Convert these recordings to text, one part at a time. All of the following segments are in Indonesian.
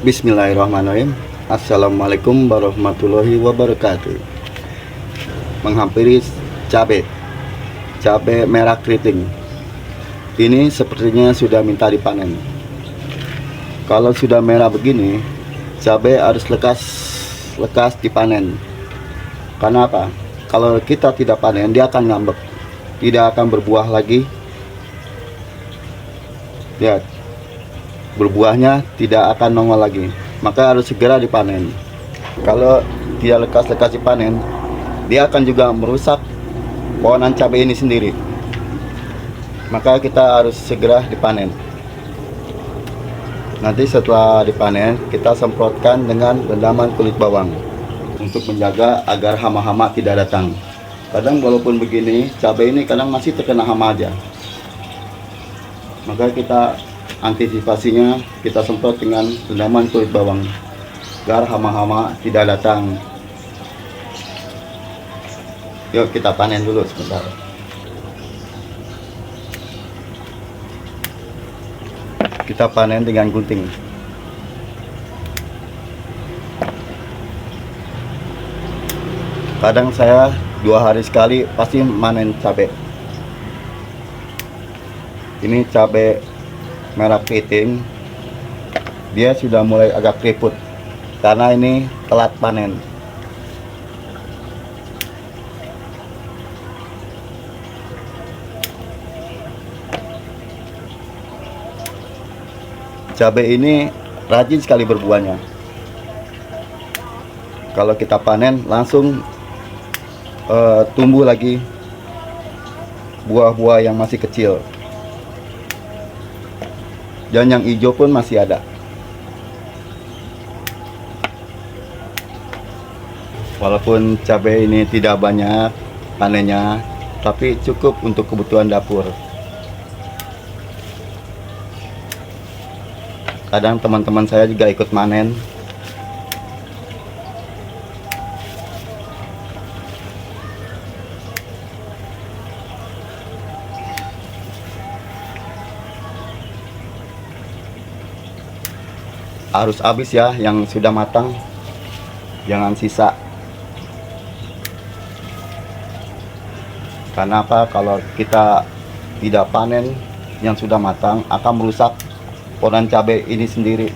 Bismillahirrahmanirrahim. Assalamualaikum warahmatullahi wabarakatuh. Menghampiri cabai merah keriting. Ini sepertinya sudah minta dipanen. Kalau sudah merah begini, cabai harus lekas dipanen. Karena apa? Kalau kita tidak panen, dia akan ngambek, tidak akan berbuah lagi. Lihat, berbuahnya tidak akan nongol lagi, maka harus segera dipanen. Kalau tidak lekas dipanen, dia akan juga merusak pohonan cabai ini sendiri, maka kita harus segera dipanen. Nanti setelah dipanen, kita semprotkan dengan rendaman kulit bawang untuk menjaga agar hama-hama tidak datang. Kadang walaupun begini, cabai ini kadang masih terkena hama aja, maka kita antisipasinya, kita semprot dengan rendaman kulit bawang agar hama-hama tidak datang. Yuk kita panen dulu sebentar. Kita panen dengan gunting. Kadang saya 2 hari sekali pasti manen cabai. Ini cabai merah keriting, dia sudah mulai agak keriput karena ini telat panen. Cabai ini rajin sekali berbuahnya. Kalau kita panen langsung tumbuh lagi buah-buah yang masih kecil, dan yang hijau pun masih ada. Walaupun cabai ini tidak banyak panennya, tapi cukup untuk kebutuhan dapur. Kadang teman-teman saya juga ikut manen. Harus habis ya yang sudah matang, jangan sisa. Karena apa? Kalau kita tidak panen yang sudah matang, akan merusak pohonan cabai ini sendiri.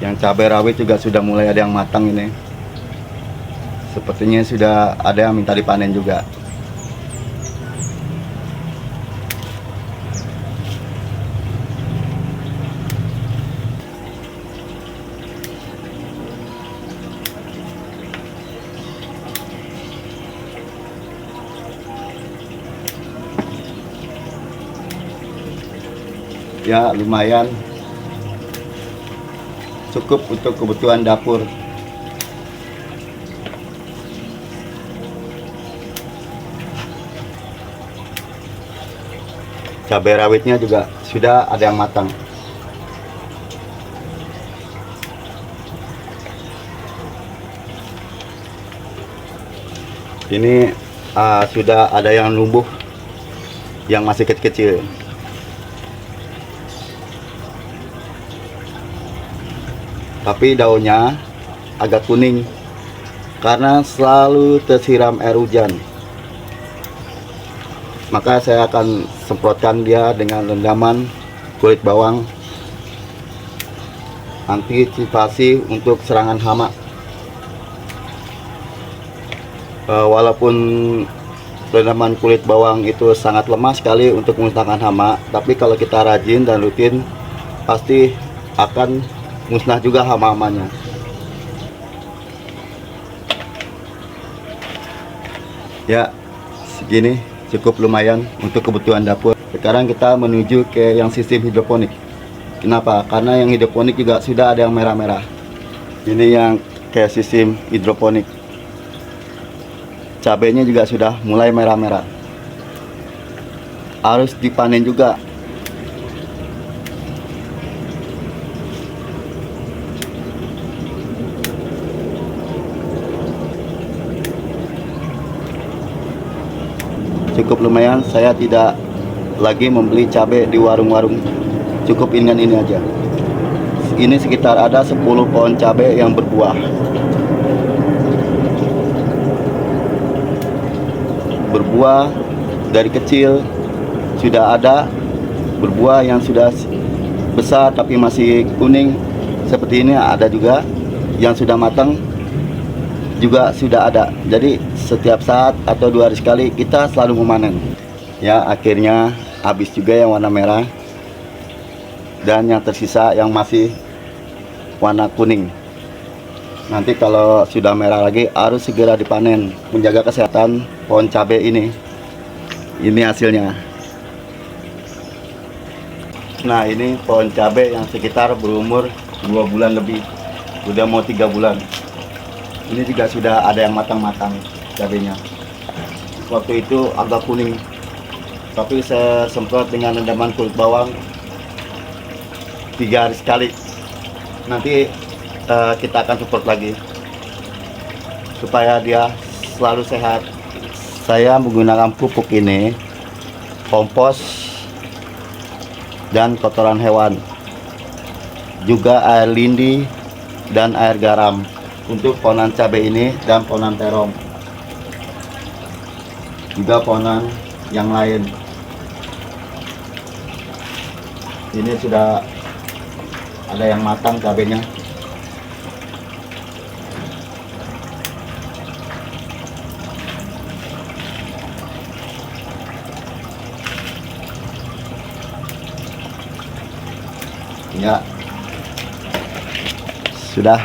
Yang cabai rawit juga sudah mulai ada yang matang ini. Sepertinya sudah ada yang minta dipanen juga. Ya lumayan, cukup untuk kebutuhan dapur. Cabai rawitnya juga sudah ada yang matang. Ini sudah ada yang numbuh, yang masih kecil-kecil. Tapi daunnya agak kuning karena selalu tersiram air hujan. Maka saya akan semprotkan dia dengan rendaman kulit bawang, antisipasi untuk serangan hama. Walaupun rendaman kulit bawang itu sangat lemah sekali untuk memusnahkan hama, tapi kalau kita rajin dan rutin, pasti akan musnah juga hama-hamanya. Ya, segini cukup lumayan untuk kebutuhan dapur. Sekarang kita menuju ke yang sistem hidroponik. Kenapa? Karena yang hidroponik juga sudah ada yang merah-merah. Ini yang kayak sistem hidroponik. Cabainya juga sudah mulai merah-merah. Harus dipanen juga. cukup lumayan. Saya tidak lagi membeli cabai di warung-warung, cukup dengan ini aja. Ini sekitar ada 10 pohon cabai yang berbuah. Berbuah dari kecil sudah ada, berbuah yang sudah besar tapi masih kuning seperti ini ada juga, yang sudah matang juga sudah ada. Jadi setiap saat atau 2 hari sekali kita selalu memanen. Ya, akhirnya habis juga yang warna merah, dan yang tersisa yang masih warna kuning. Nanti kalau sudah merah lagi harus segera dipanen, menjaga kesehatan pohon cabai ini. Ini hasilnya. Nah, ini pohon cabai yang sekitar berumur 2 bulan lebih, udah mau 3 bulan. Ini juga sudah ada yang matang-matang cabainya. Waktu itu agak kuning, tapi saya semprot dengan rendaman kulit bawang 3 hari sekali. Nanti kita akan support lagi supaya dia selalu sehat. Saya menggunakan pupuk ini, kompos dan kotoran hewan, juga air lindi dan air garam untuk pohonan cabai ini dan pohonan terong, juga pohonan yang lain. Ini sudah ada yang matang cabainya. Ya, sudah.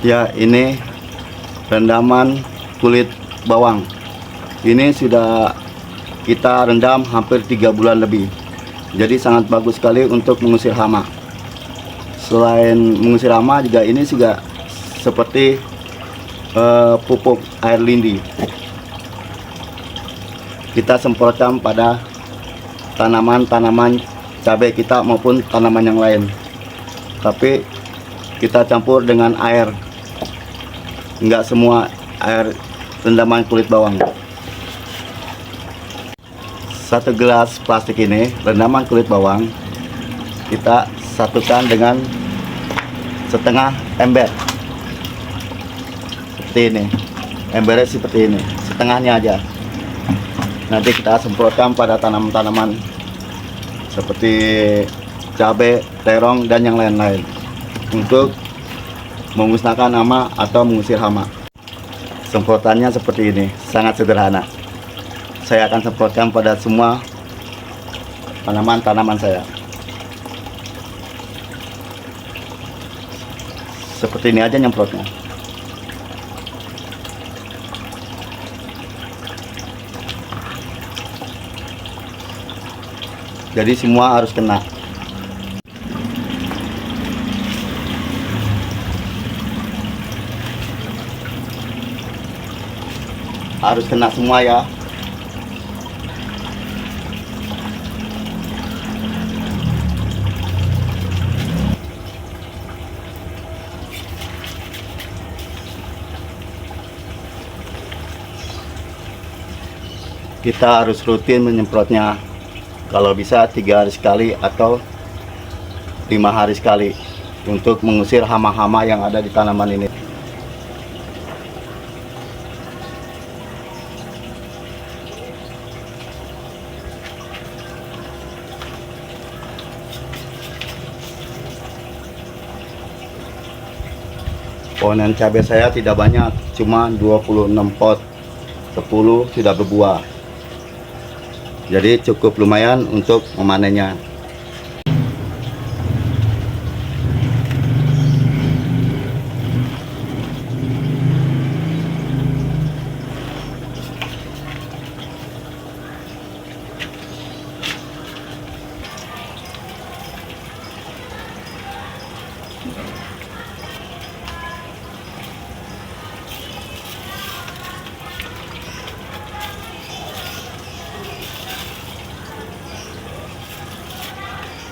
Ya, ini rendaman kulit bawang. Ini sudah kita rendam hampir 3 bulan lebih. Jadi sangat bagus sekali untuk mengusir hama. Selain mengusir hama juga ini juga seperti pupuk air lindi. Kita semprotkan pada tanaman-tanaman cabai kita maupun tanaman yang lain. Tapi kita campur dengan air, enggak semua air rendaman kulit bawang. 1 gelas plastik ini rendaman kulit bawang kita satukan dengan setengah ember seperti ini. Embernya seperti ini, setengahnya aja. Nanti kita semprotkan pada tanaman-tanaman seperti cabai, terong, dan yang lain-lain untuk memusnahkan hama atau mengusir hama. Semprotannya seperti ini, sangat sederhana. Saya akan semprotkan pada semua tanaman-tanaman saya. Seperti ini aja nyemprotnya. Jadi semua harus kena. Harus kena semua ya. Kita harus rutin menyemprotnya. Kalau bisa 3 hari sekali atau 5 hari sekali untuk mengusir hama-hama yang ada di tanaman ini. Pohonan cabai saya tidak banyak, cuma 26 pot, 10 sudah berbuah. Jadi cukup lumayan untuk memanennya.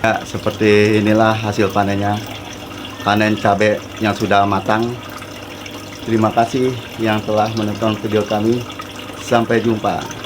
Ya, seperti inilah hasil panennya. Panen cabai yang sudah matang. Terima kasih yang telah menonton video kami. Sampai jumpa.